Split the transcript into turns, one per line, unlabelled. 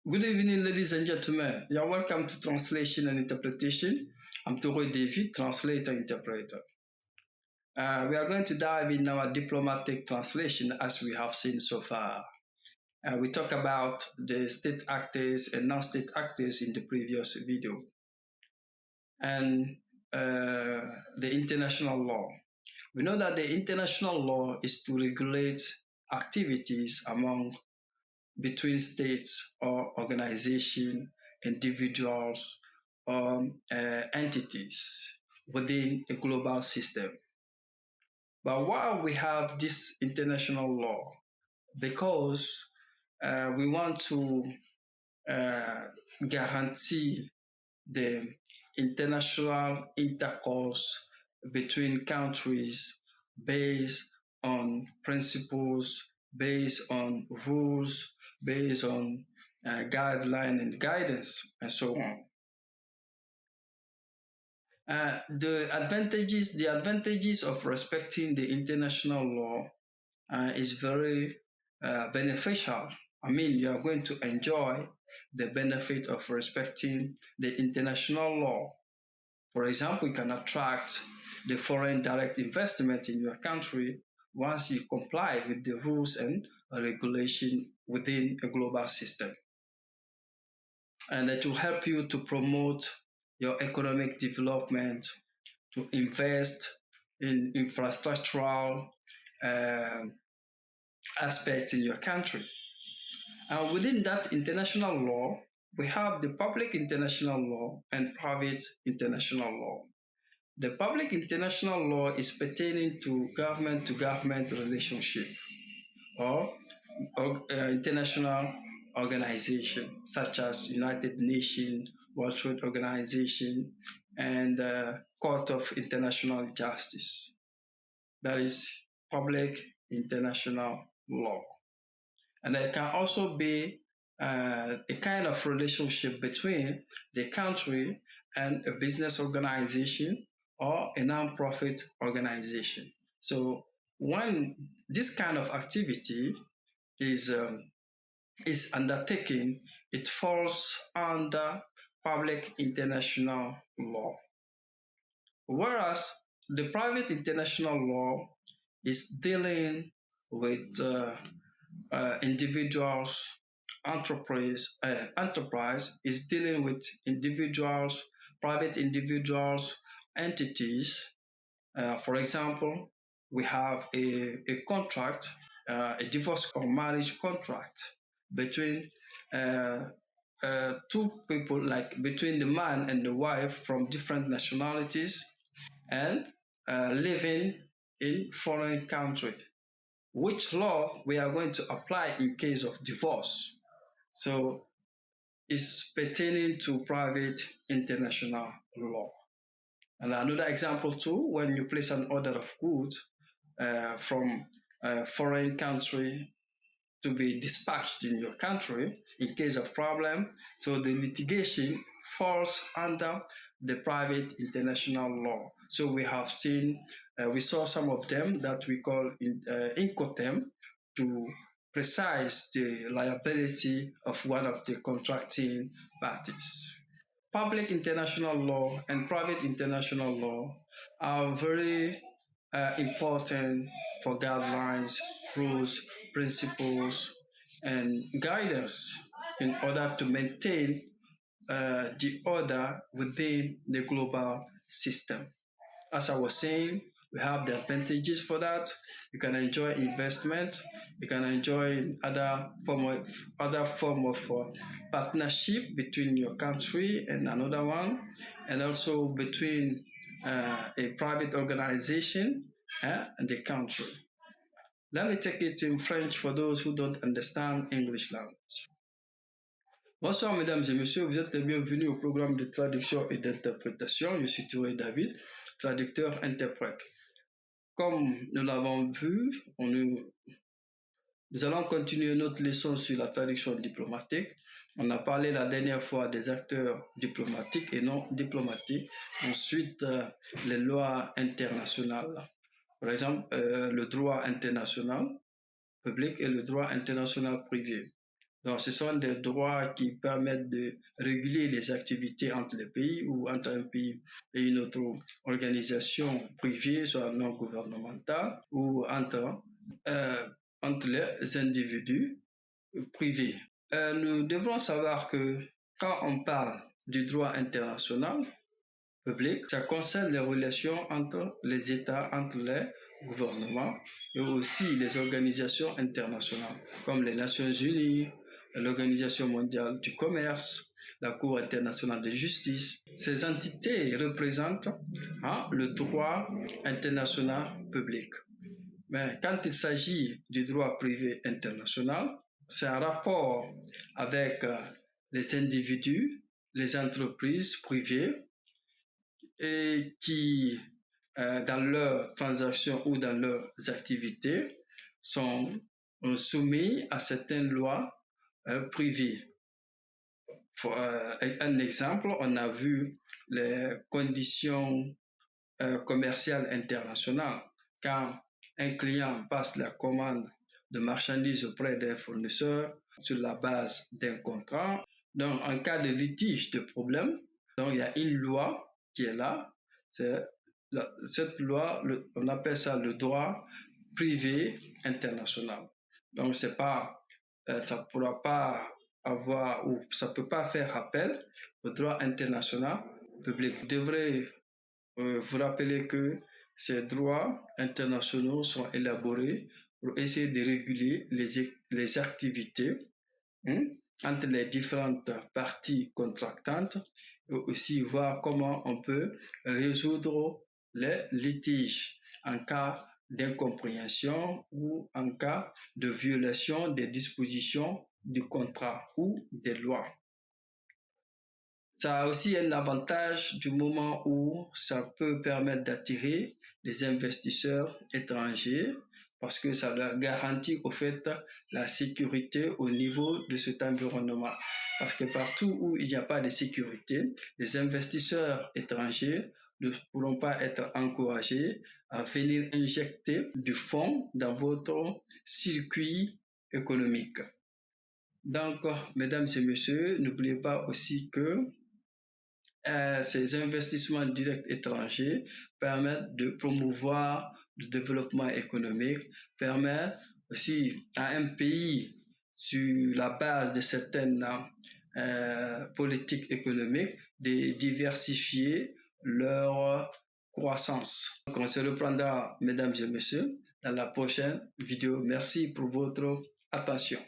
Good evening, ladies and gentlemen. You're welcome to Translation and Interpretation. I'm Toro David, translator interpreter. We are going to dive in our diplomatic translation as we have seen so far. We talk about the state actors and non-state actors in the previous video, and the international law. We know that the international law is to regulate activities between states or organizations, individuals, or entities within a global system. But why we have this international law? Because we want to guarantee the international intercourse between countries based on principles, based on rules, based on guideline and guidance, and so on. The advantages of respecting the international law is very beneficial. I mean, you are going to enjoy the benefit of respecting the international law. For example, you can attract the foreign direct investment in your country once you comply with the rules and regulation within a global system. And it will help you to promote your economic development, to invest in infrastructural aspects in your country. And within that international law, we have the public international law and private international law. The public international law is pertaining to government relationship or international organization such as United Nations, World Trade Organization, and Court of International Justice. That is public international law. And there can also be a kind of relationship between the country and a business organization or a non-profit organization. So when this kind of activity is undertaken, it falls under public international law. Whereas the private international law is dealing with individuals, enterprise is dealing with individuals, private individuals, entities. For example, we have a contract, a divorce or marriage contract between two people, like between the man and the wife from different nationalities and living in foreign country. Which law we are going to apply in case of divorce? So it's pertaining to private international law. And another example too, when you place an order of goods from a foreign country to be dispatched in your country in case of problem, so the litigation falls under the private international law. So we have seen, we saw some of them that we call Incoterm to precise the liability of one of the contracting parties. Public international law and private international law are very important for guidelines, rules, principles, and guidance in order to maintain the order within the global system. As I was saying, we have the advantages for that. You can enjoy investment. You can enjoy other form of partnership between your country and another one, and also between a private organization and the country. Let me take it in French for those who don't understand English language. Bonsoir mesdames et messieurs, vous êtes les bienvenus au programme de traduction et d'interprétation. Je suis Thierry David, traducteur-interprète. Comme nous l'avons vu, nous allons continuer notre leçon sur la traduction diplomatique. On a parlé la dernière fois des acteurs diplomatiques et non diplomatiques. Ensuite, les lois internationales. Par exemple, le droit international public et le droit international privé. Donc, ce sont des droits qui permettent de réguler les activités entre les pays ou entre un pays et une autre organisation privée, soit non gouvernementale, ou entre les individus privés. Nous devons savoir que quand on parle du droit international public, ça concerne les relations entre les États, entre les gouvernements et aussi les organisations internationales comme les Nations Unies, l'Organisation mondiale du commerce, la Cour internationale de justice. Ces entités représentent le droit international public. Mais quand il s'agit du droit privé international, c'est un rapport avec les individus, les entreprises privées et qui, dans leurs transactions ou dans leurs activités, sont soumis à certaines lois privées. Pour un exemple, on a vu les conditions commerciales internationales. Quand un client passe la commande de marchandises auprès d'un fournisseur sur la base d'un contrat, donc en cas de litige, de problème, donc il y a une loi qui est là. Cette loi, on appelle ça le droit privé international. Donc c'est pas, ça ne pourra pas avoir ou ça ne peut pas faire appel au droit international public. Vous devrez vous rappeler que ces droits internationaux sont élaborés pour essayer de réguler les activités entre les différentes parties contractantes et aussi voir comment on peut résoudre les litiges en cas d'incompréhension ou en cas de violation des dispositions du contrat ou des lois. Ça a aussi un avantage du moment où ça peut permettre d'attirer les investisseurs étrangers parce que ça leur garantit au fait la sécurité au niveau de cet environnement. Parce que partout où il n'y a pas de sécurité, les investisseurs étrangers ne pourront pas être encouragés à venir injecter du fonds dans votre circuit économique. Donc, mesdames et messieurs, n'oubliez pas aussi que ces investissements directs étrangers permettent de promouvoir le développement économique, permettent aussi à un pays, sur la base de certaines politiques économiques, de diversifier leur croissance. Donc, on se reprendra, mesdames et messieurs, dans la prochaine vidéo. Merci pour votre attention.